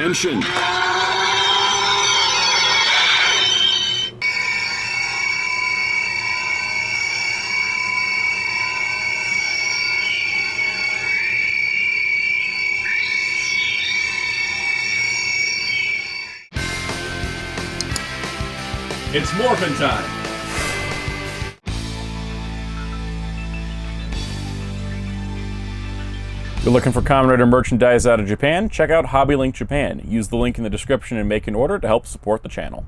Attention! It's morphin' time! You're looking for Kamen Rider merchandise out of Japan? Check out HobbyLink Japan. Use the link in the description and make an order to help support the channel.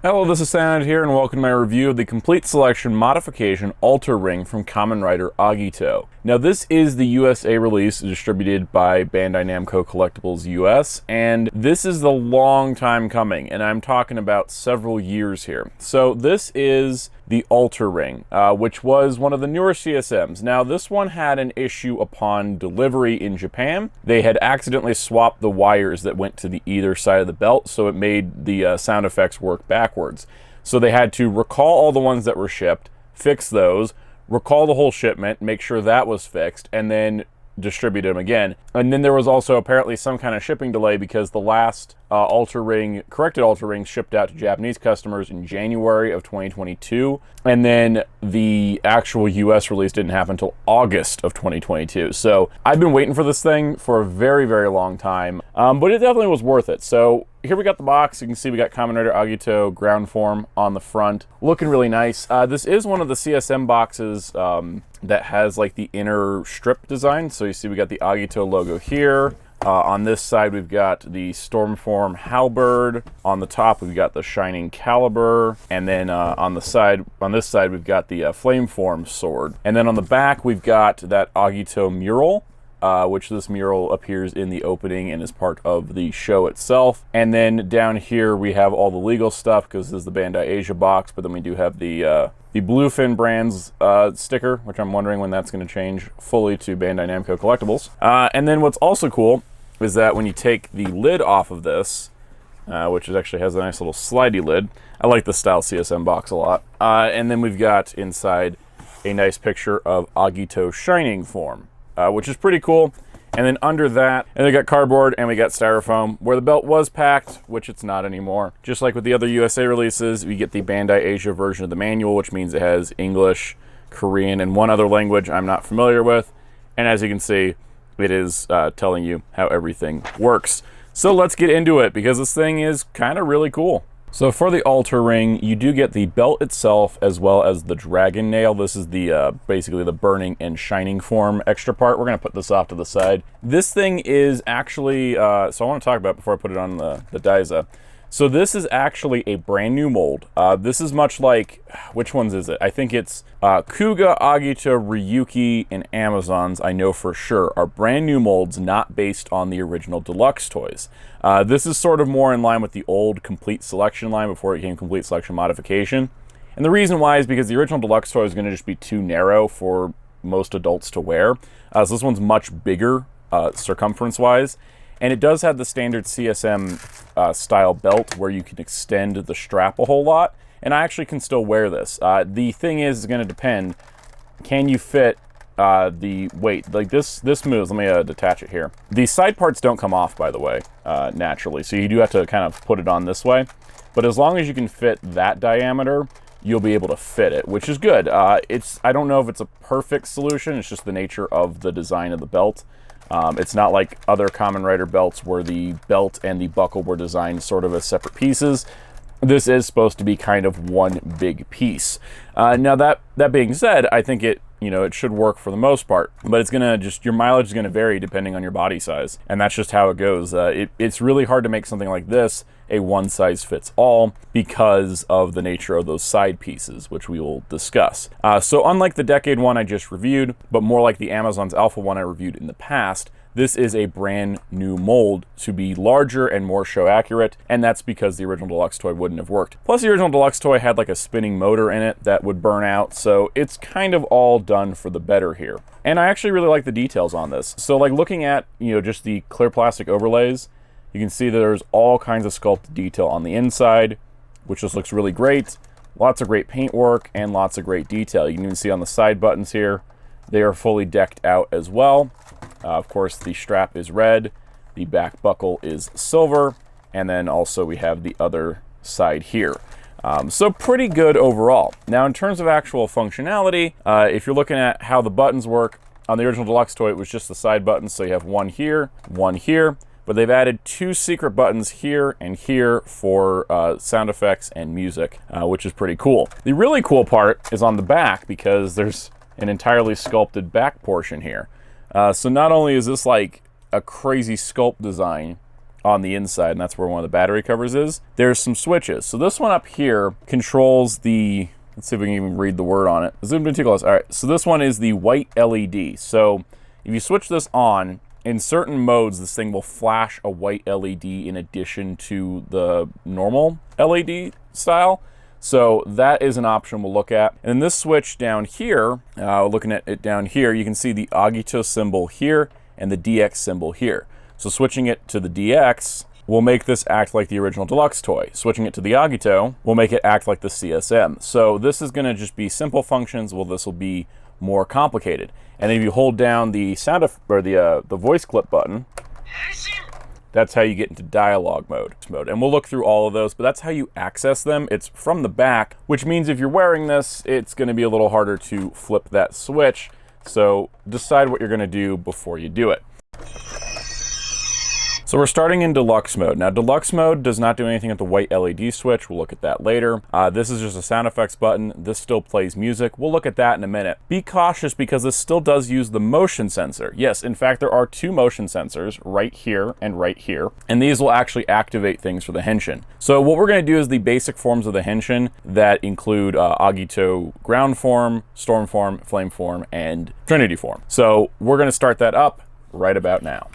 Hello, this is Soundout here, and welcome to my review of the Complete Selection Modification Altering from Kamen Rider Agito. Now, this is the USA release distributed by Bandai Namco Collectibles US, and this is the long time coming, and I'm talking about several years here. So this is the Altering, which was one of the newer CSMs. Now, this one had an issue upon delivery in Japan. They had accidentally swapped the wires that went to the either side of the belt, so it made the sound effects work backwards. So they had to recall all the ones that were shipped, fix those, recall the whole shipment, make sure that was fixed, and then distribute them again. And then there was also apparently some kind of shipping delay because the last corrected Alter Ring shipped out to Japanese customers in January of 2022, and then the actual US release didn't happen until August of 2022. So I've been waiting for this thing for a very, very long time, but it definitely was worth it. So here we got the box. You can see we got Kamen Rider Agito ground form on the front, looking really nice. This is one of the CSM boxes that has like the inner strip design. So you see we got the Agito logo here. On this side, we've got the Stormform Halberd. On the top, we've got the Shining Caliber. And then on this side, we've got the Flameform Sword. And then on the back, we've got that Agito mural, which this mural appears in the opening and is part of the show itself. And then down here, we have all the legal stuff because this is the Bandai Asia box, but then we do have the Bluefin Brands sticker, which I'm wondering when that's going to change fully to Bandai Namco Collectibles. And then what's also cool is that when you take the lid off of this, which actually has a nice little slidey lid. I like the style CSM box a lot. And then we've got inside a nice picture of Agito Shining Form, which is pretty cool. And then under that, and we got cardboard and we got styrofoam where the belt was packed, which it's not anymore. Just like with the other USA releases, we get the Bandai Asia version of the manual, which means it has English, Korean, and one other language I'm not familiar with. And as you can see, it is telling you how everything works. So let's get into it because this thing is kind of really cool. So for the Alter Ring, you do get the belt itself as well as the dragon nail. This is the basically the burning and shining form extra part. We're going to put this off to the side. This thing is actually, so I want to talk about it before I put it on the Daiza. So this is actually a brand new mold. This is much like, which ones is it? I think it's Kuga, Agito, Ryuki, and Amazons, I know for sure, are brand new molds not based on the original deluxe toys. This is sort of more in line with the old Complete Selection line before it became Complete Selection Modification. And the reason why is because the original deluxe toy is going to just be too narrow for most adults to wear. So this one's much bigger circumference-wise. And it does have the standard CSM style belt where you can extend the strap a whole lot. And I actually can still wear this. The thing is, it's going to depend. Can you fit the weight? Like this moves. Let me detach it here. The side parts don't come off, by the way, naturally. So you do have to kind of put it on this way. But as long as you can fit that diameter, you'll be able to fit it, which is good. I don't know if it's a perfect solution. It's just the nature of the design of the belt. It's not like other Kamen Rider belts where the belt and the buckle were designed sort of as separate pieces. This is supposed to be kind of one big piece. Now that being said, I think it should work for the most part, but it's gonna your mileage is gonna vary depending on your body size, and that's just how it goes. It's really hard to make something like this a one-size-fits-all because of the nature of those side pieces, which we will discuss. So unlike the Decade one I just reviewed, but more like the Amazon's Alpha one I reviewed in the past, this is a brand new mold to be larger and more show accurate, and that's because the original deluxe toy wouldn't have worked. Plus the original deluxe toy had like a spinning motor in it that would burn out, so it's kind of all done for the better here. And I actually really like the details on this. So like looking at, just the clear plastic overlays, you can see that there's all kinds of sculpted detail on the inside, which just looks really great. Lots of great paint work and lots of great detail. You can even see on the side buttons here, they are fully decked out as well. Of course, the strap is red. The back buckle is silver, and then also we have the other side here. So pretty good overall. Now in terms of actual functionality, if you're looking at how the buttons work, on the original deluxe toy it was just the side buttons, so you have one here, but they've added 2 secret buttons here and here for sound effects and music, which is pretty cool. The really cool part is on the back, because there's an entirely sculpted back portion here. So not only is this like a crazy sculpt design on the inside, and that's where one of the battery covers is, there's some switches. So this one up here controls the, let's see if we can even read the word on it. Zoomed in too close. All right, so this one is the white LED. So if you switch this on, in certain modes, this thing will flash a white LED in addition to the normal LED style. So that is an option we'll look at. And then this switch down here, looking at it down here, you can see the Agito symbol here and the DX symbol here. So switching it to the DX will make this act like the original deluxe toy. Switching it to the Agito will make it act like the CSM. So this is going to just be simple functions. Well, this will be more complicated. And then if you hold down the the voice clip button, that's how you get into dialogue mode. And we'll look through all of those, but that's how you access them. It's from the back, which means if you're wearing this, it's going to be a little harder to flip that switch. So decide what you're going to do before you do it. So we're starting in deluxe mode. Now deluxe mode does not do anything with the white LED switch. We'll look at that later. This is just a sound effects button. This still plays music. We'll look at that in a minute. Be cautious because this still does use the motion sensor. Yes, in fact, there are 2 motion sensors right here and right here. And these will actually activate things for the henshin. So what we're going to do is the basic forms of the henshin that include Agito ground form, storm form, flame form, and trinity form. So we're going to start that up right about now.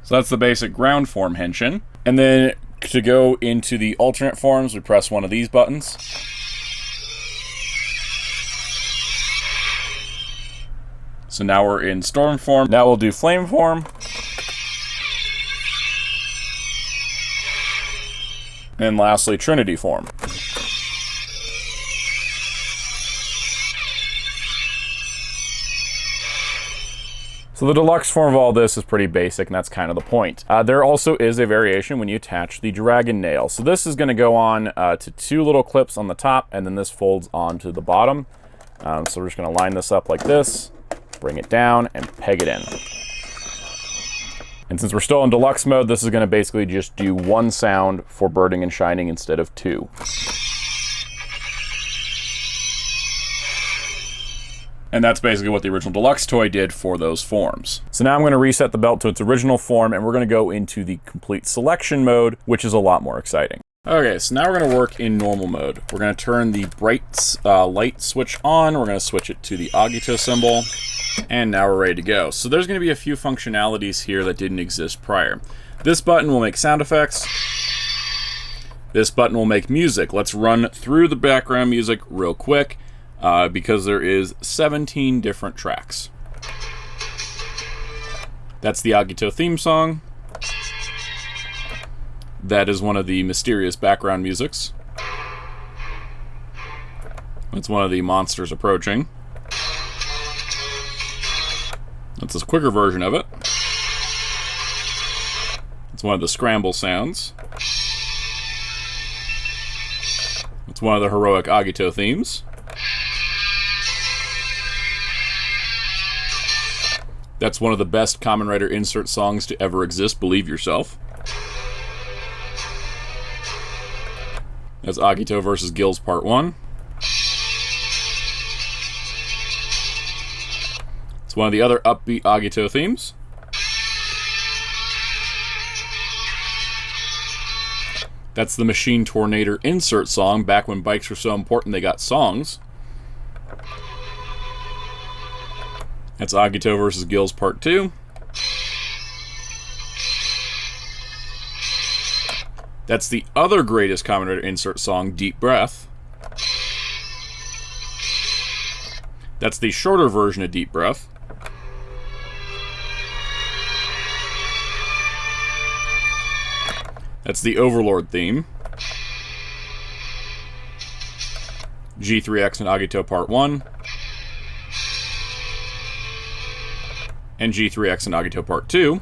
So that's the basic ground form henshin. And then to go into the alternate forms, we press one of these buttons. So now we're in storm form. Now we'll do flame form. And lastly, trinity form. So the deluxe form of all this is pretty basic, and that's kind of the point. There also is a variation when you attach the dragon nail. So this is going to go on to 2 little clips on the top, and then this folds onto the bottom. So we're just going to line this up like this, bring it down, and peg it in. And since we're still in deluxe mode, this is going to basically just do 1 sound for birding and shining instead of 2. And that's basically what the original deluxe toy did for those forms. So now I'm going to reset the belt to its original form, and we're going to go into the complete selection mode, which is a lot more exciting. Okay, so now we're going to work in normal mode. We're going to turn the bright light switch on. We're going to switch it to the Agito symbol, and now we're ready to go. So there's going to be a few functionalities here that didn't exist prior. This button will make sound effects. This button will make music. Let's run through the background music real quick. Because there is 17 different tracks. That's the Agito theme song. That is one of the mysterious background musics. It's one of the monsters approaching. That's a quicker version of it. It's one of the scramble sounds. It's one of the heroic Agito themes. That's one of the best Kamen Rider insert songs to ever exist, believe yourself. That's Agito vs. Gills Part 1. It's one of the other upbeat Agito themes. That's the Machine Tornado insert song, back when bikes were so important they got songs. That's Agito vs. Gills Part 2. That's the other greatest Kamen Rider insert song, Deep Breath. That's the shorter version of Deep Breath. That's the Overlord theme. G3X and Agito Part 1. And G3X and Agito Part 2.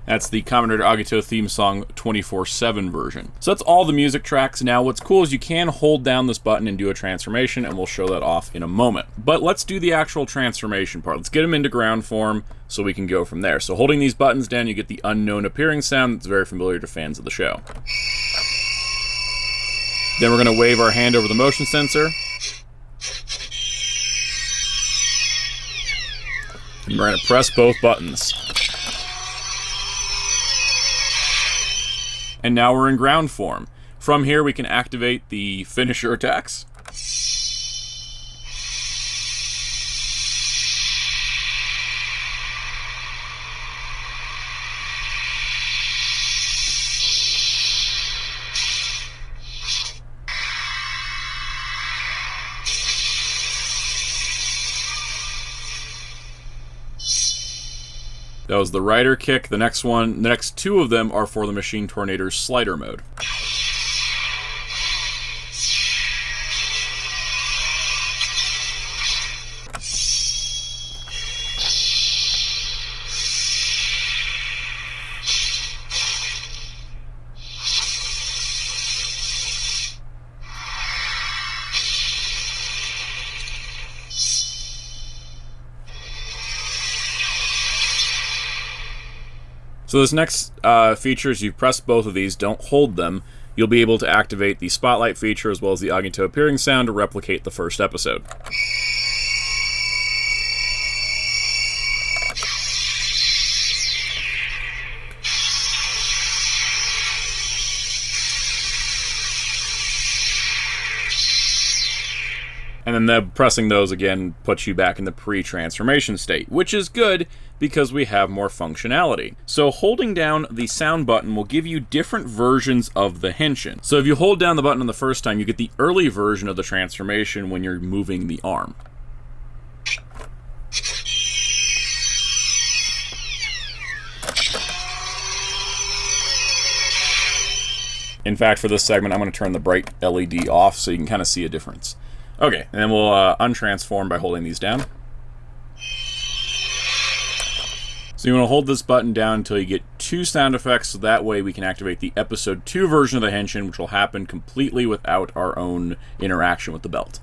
That's the Kamen Rider Agito theme song 24/7 version. So that's all the music tracks. Now what's cool is you can hold down this button and do a transformation, and we'll show that off in a moment. But let's do the actual transformation part. Let's get them into ground form so we can go from there. So holding these buttons down, you get the unknown appearing sound that's very familiar to fans of the show. Then we're going to wave our hand over the motion sensor. And we're going to press both buttons. And now we're in ground form. From here, we can activate the finisher attacks. That was the Rider Kick. The next two of them are for the Machine Tornado's Slider Mode. So this next feature is you press both of these, don't hold them. You'll be able to activate the Spotlight feature as well as the Agito appearing sound to replicate the first episode. And then pressing those again puts you back in the pre-transformation state, which is good because we have more functionality. So holding down the sound button will give you different versions of the henshin. So if you hold down the button on the first time, you get the early version of the transformation when you're moving the arm. In fact, for this segment, I'm going to turn the bright LED off so you can kind of see a difference. Okay, and then we'll untransform by holding these down. So you want to hold this button down until you get 2 sound effects, so that way we can activate the episode 2 version of the henshin, which will happen completely without our own interaction with the belt.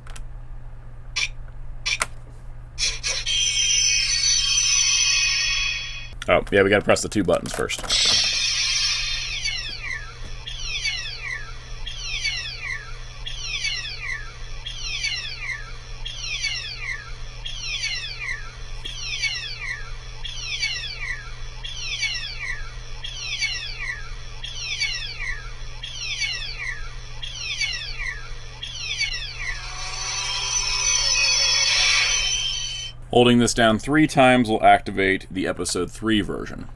Oh, yeah, we gotta press the 2 buttons first. Holding this down 3 times will activate the episode 3 version.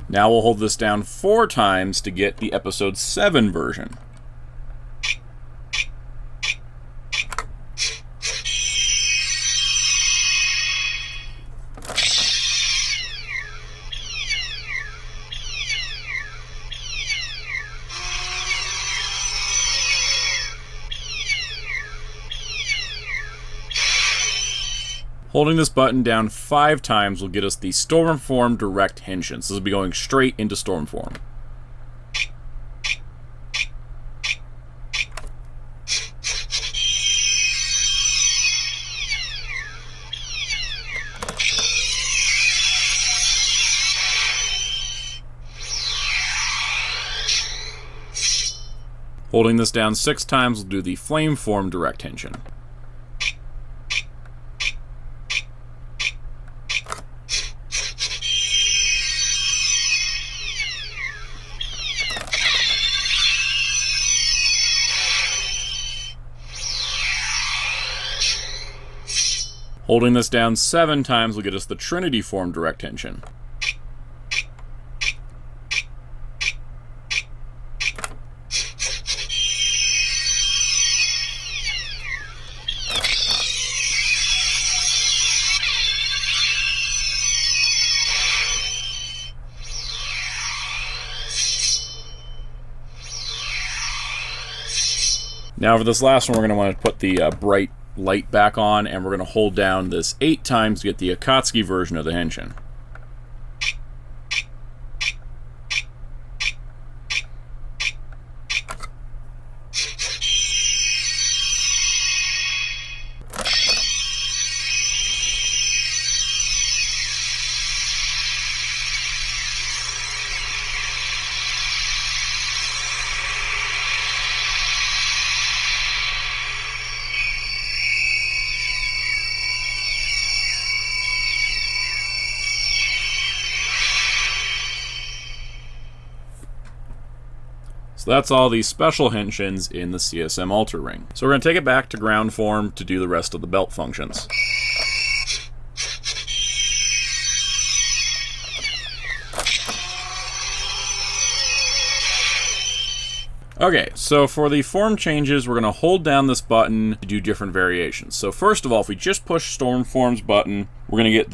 Now we'll hold this down 4 times to get the episode 7 version. Holding this button down 5 times will get us the Stormform Direct Henshin. So this will be going straight into Stormform. Holding this down 6 times will do the Flameform Direct Henshin. Holding this down 7 times will get us the Trinity form direct henshin. Now for this last one, we're going to want to put the bright light back on, and we're going to hold down this 8 times to get the Akatsuki version of the henshin. So that's all the special henshins in the CSM Alter Ring. So we're going to take it back to ground form to do the rest of the belt functions. Okay, so for the form changes, we're going to hold down this button to do different variations. So first of all, if we just push Storm Form's button, we're going to get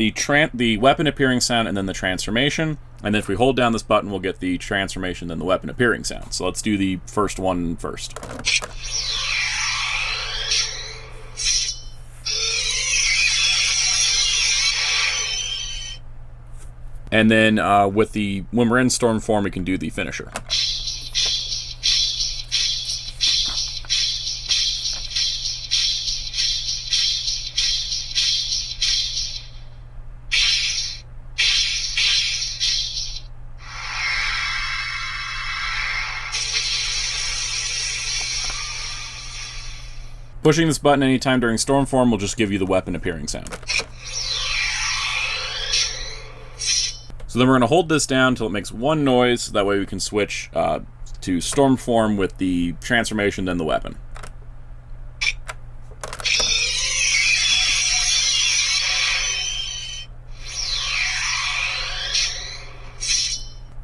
the weapon appearing sound and then the transformation. And then if we hold down this button, we'll get the transformation, then the weapon appearing sound. So let's do the first one first. And then when we're in Storm Form, we can do the finisher. Pushing this button anytime during Storm Form will just give you the weapon appearing sound. So then we're going to hold this down until it makes one noise, so that way we can switch to Storm Form with the transformation, then the weapon.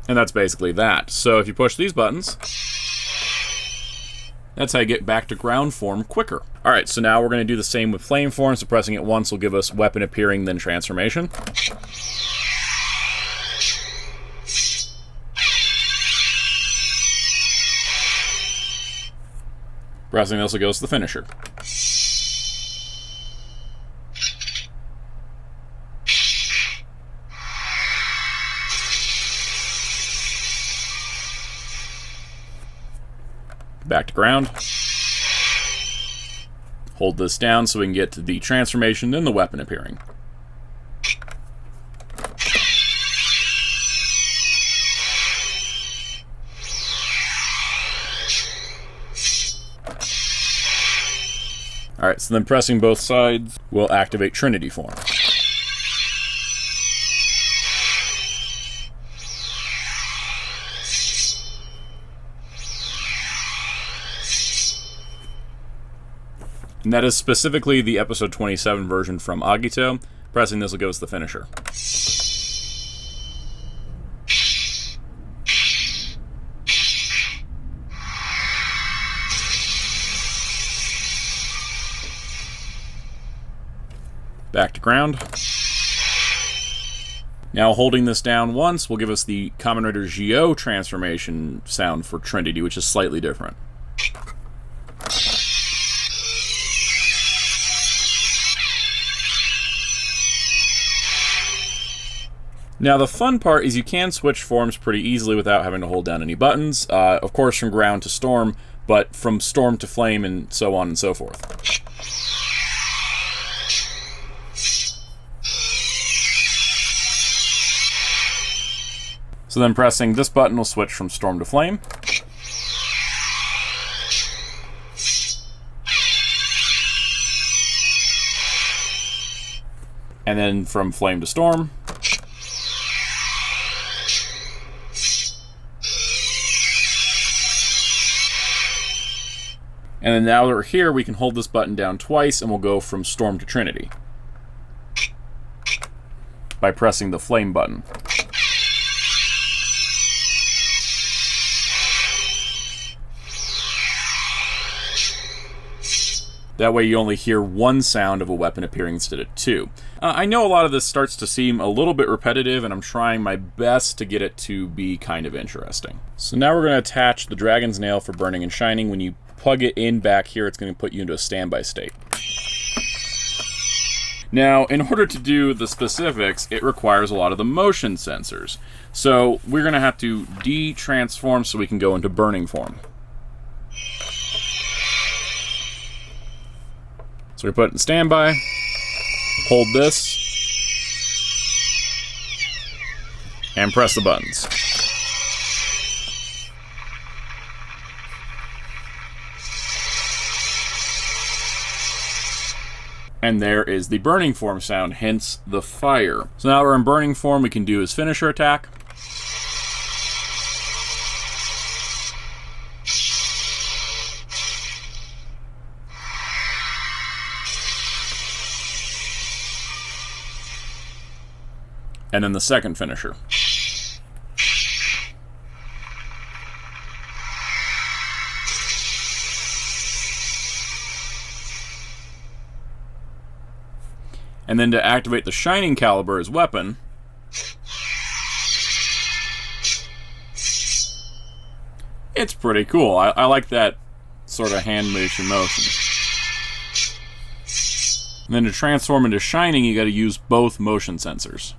And that's basically that. So if you push these buttons, that's how you get back to ground form quicker. Alright, so now we're going to do the same with flame form, so pressing it once will give us weapon appearing, then transformation. Pressing this will give us the finisher. Back to ground. Hold this down so we can get to the transformation, then the weapon appearing. Alright, so then pressing both sides will activate Trinity form. And that is specifically the episode 27 version from Agito. Pressing this will give us the finisher. Back to ground. Now holding this down once will give us the Kamen Rider Agito transformation sound for Trinity, which is slightly different. Now the fun part is you can switch forms pretty easily without having to hold down any buttons, of course from ground to storm, but from storm to flame and so on and so forth. So then pressing this button will switch from storm to flame. And then from flame to storm. And then now that we're here, we can hold this button down twice and we'll go from Storm to Trinity. by pressing the flame button. That way you only hear one sound of a weapon appearing instead of two. I know a lot of this starts to seem a little bit repetitive, and I'm trying my best to get it to be kind of interesting. So now we're going to attach the dragon's nail for burning and shining. When you plug it in back here, it's going to put you into a standby state. Now, in order to do the specifics, it requires a lot of the motion sensors. So we're going to have to de-transform so we can go into burning form. So we put it in standby, hold this, and press the buttons. And there is the burning form sound, hence the fire. So now we're in burning form, we can do his finisher attack. And then the second finisher. And then to activate the Shining Caliber as weapon, it's pretty cool. I like that sort of hand motion. And then to transform into Shining, you got to use both motion sensors.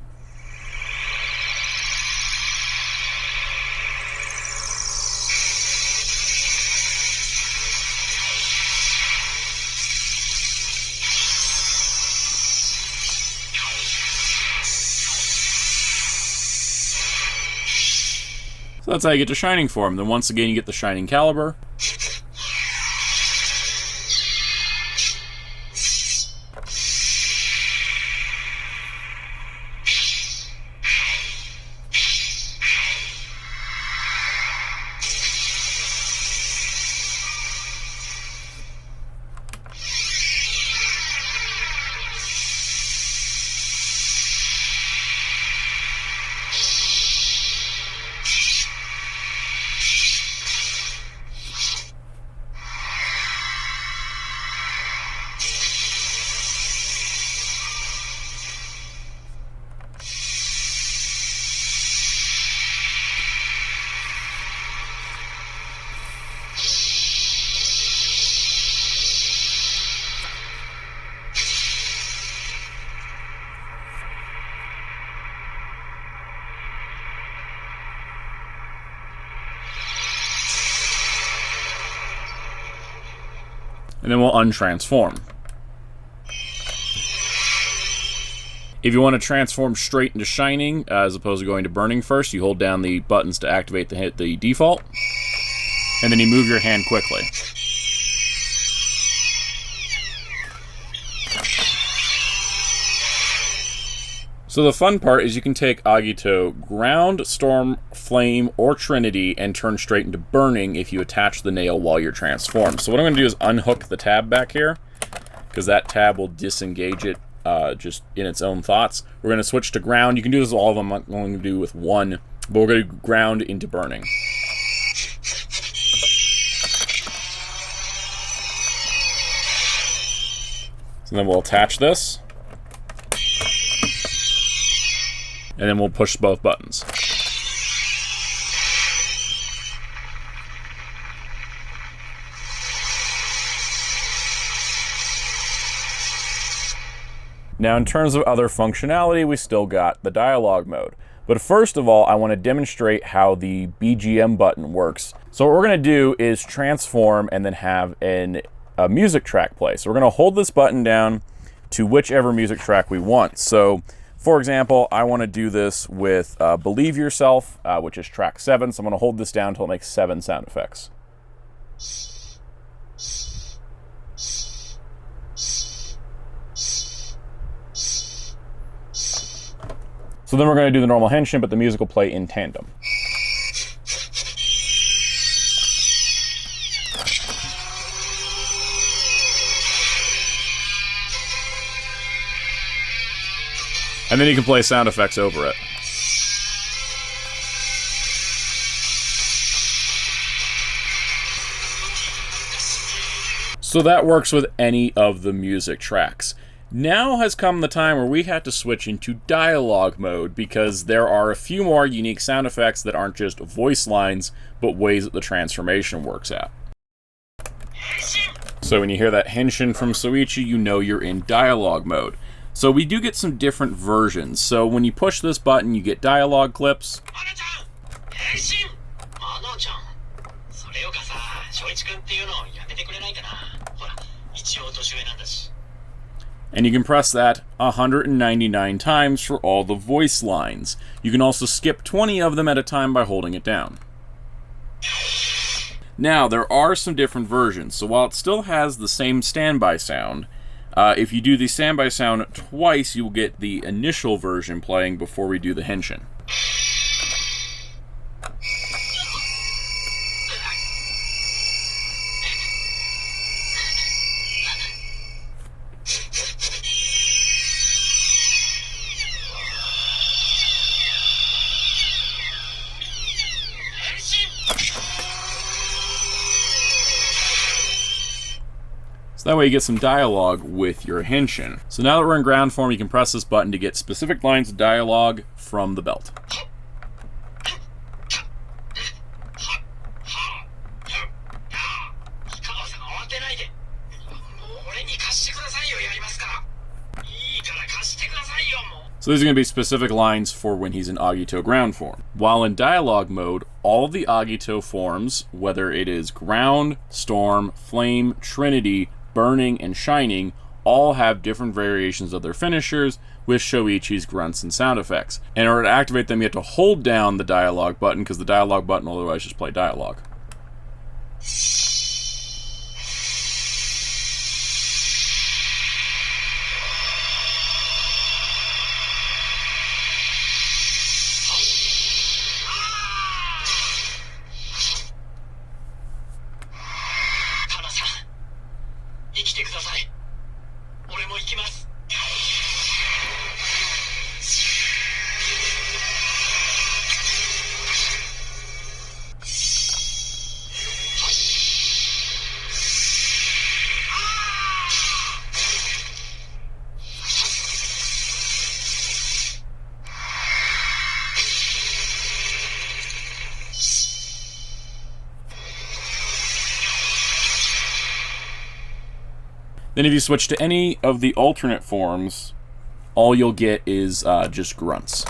So that's how you get to Shining form. Then once again you get the Shining Caliber. And then we'll untransform. If you want to transform straight into Shining, as opposed to going to Burning first, you hold down the buttons to activate the default, and then you move your hand quickly. So the fun part is you can take Agito Ground, Storm, Flame, or Trinity and turn straight into Burning if you attach the nail while you're transformed. So what I'm going to do is unhook the tab back here, because that tab will disengage it just in its own thoughts. We're going to switch to Ground. You can do this with all of them. I'm going to do with one, but we're going to Ground into Burning. So then we'll attach this. And then we'll push both buttons. Now in terms of other functionality, we still got the dialogue mode. But first of all, I want to demonstrate how the BGM button works. So what we're going to do is transform and then have a music track play. So we're going to hold this button down to whichever music track we want. So for example, I want to do this with Believe Yourself, which is track 7. So I'm going to hold this down until it makes 7 sound effects. So then we're going to do the normal henshin, but the music will play in tandem. And then you can play sound effects over it. So that works with any of the music tracks. Now has come the time where we have to switch into dialogue mode, because there are a few more unique sound effects that aren't just voice lines, but ways that the transformation works out. So when you hear that henshin from Soichi, you know you're in dialogue mode. So we do get some different versions. So when you push this button, you get dialogue clips. And you can press that 199 times for all the voice lines. You can also skip 20 of them at a time by holding it down. Now, there are some different versions, so while it still has the same standby sound, if you do the standby sound twice, you will get the initial version playing before we do the henshin. So that way you get some dialogue with your henshin. So now that we're in ground form, you can press this button to get specific lines of dialogue from the belt. So these are going to be specific lines for when he's in Agito ground form. While in dialogue mode, all the Agito forms, whether it is ground, storm, flame, trinity, burning, and shining, all have different variations of their finishers with Shoichi's grunts and sound effects. In order to activate them, you have to hold down the dialogue button, because the dialogue button will otherwise just play dialogue. Then if you switch to any of the alternate forms, all you'll get is just grunts.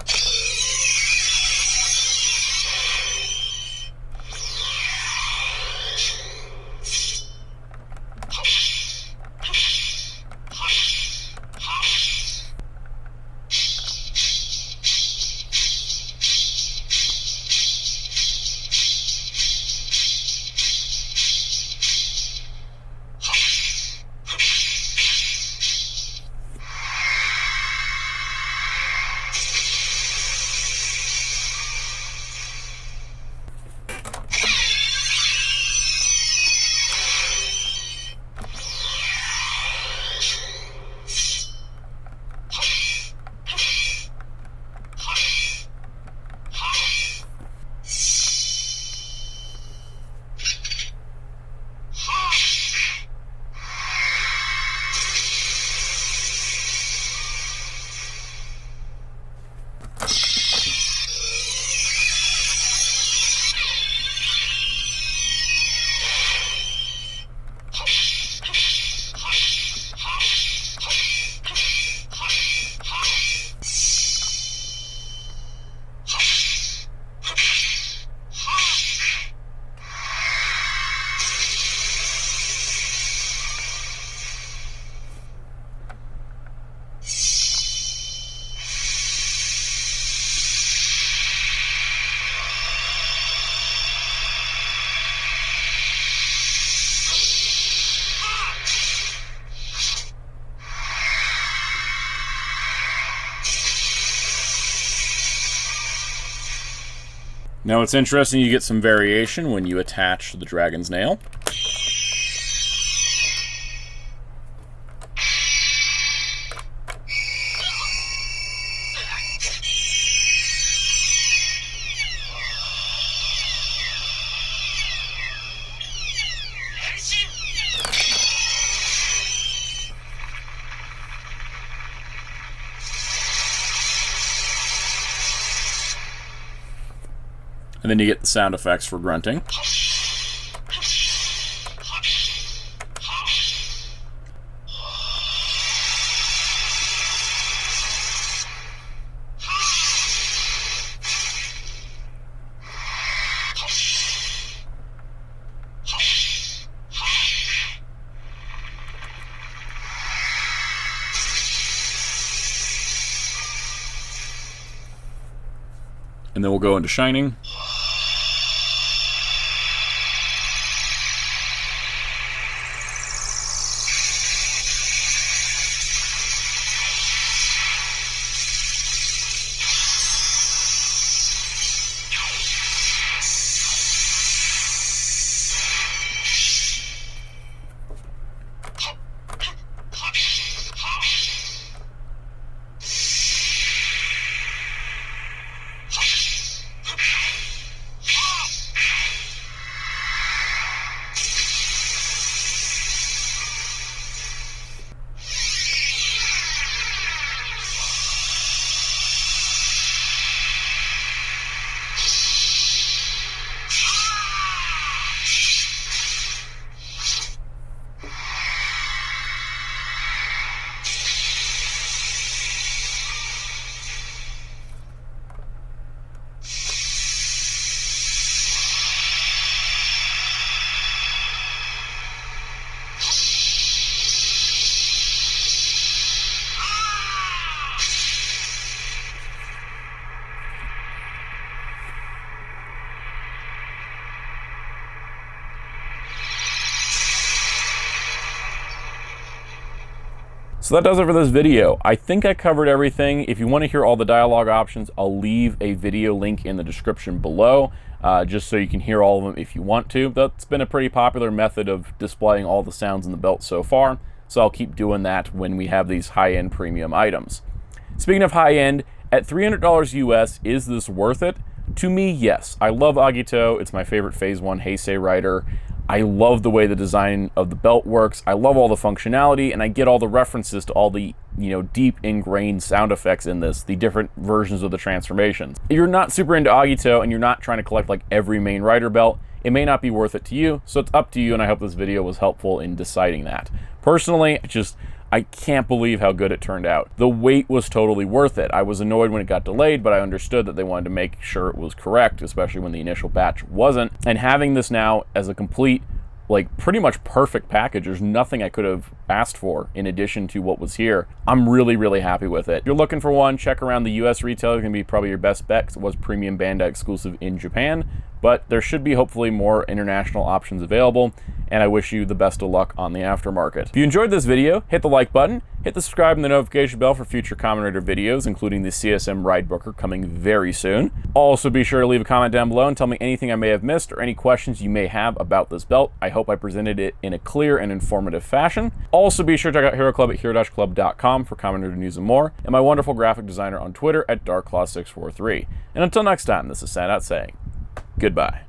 Now it's interesting, you get some variation when you attach the dragon's nail. And then you get the sound effects for grunting. And then we'll go into shining. So that does it for this video. I think I covered everything. If you want to hear all the dialogue options, I'll leave a video link in the description below, just so you can hear all of them if you want to. That's been a pretty popular method of displaying all the sounds in the belt so far, so I'll keep doing that when we have these high-end premium items. Speaking of high-end, at $300 US, is this worth it? To me, yes. I love Agito. It's my favorite Phase 1 Heisei Rider. I love the way the design of the belt works. I love all the functionality, and I get all the references to all the, deep ingrained sound effects in this, the different versions of the transformations. If you're not super into Agito and you're not trying to collect like every main rider belt, it may not be worth it to you, so it's up to you, and I hope this video was helpful in deciding that. Personally, I can't believe how good it turned out. The wait was totally worth it. I was annoyed when it got delayed, but I understood that they wanted to make sure it was correct, especially when the initial batch wasn't. And having this now as a complete, pretty much perfect package, there's nothing I could have asked for in addition to what was here. I'm really, really happy with it. If you're looking for one, check around the US retailer. It's gonna be probably your best bet, because it was premium Bandai exclusive in Japan, but there should be hopefully more international options available, and I wish you the best of luck on the aftermarket. If you enjoyed this video, hit the like button, hit the subscribe and the notification bell for future Kamen Rider videos, including the CSM Ride Booker coming very soon. Also be sure to leave a comment down below and tell me anything I may have missed or any questions you may have about this belt. I hope I presented it in a clear and informative fashion. Also be sure to check out Hero Club at hero-club.com for Kamen Rider news and more, and my wonderful graphic designer on Twitter at darkclaw643. And until next time, this is Soundout saying goodbye.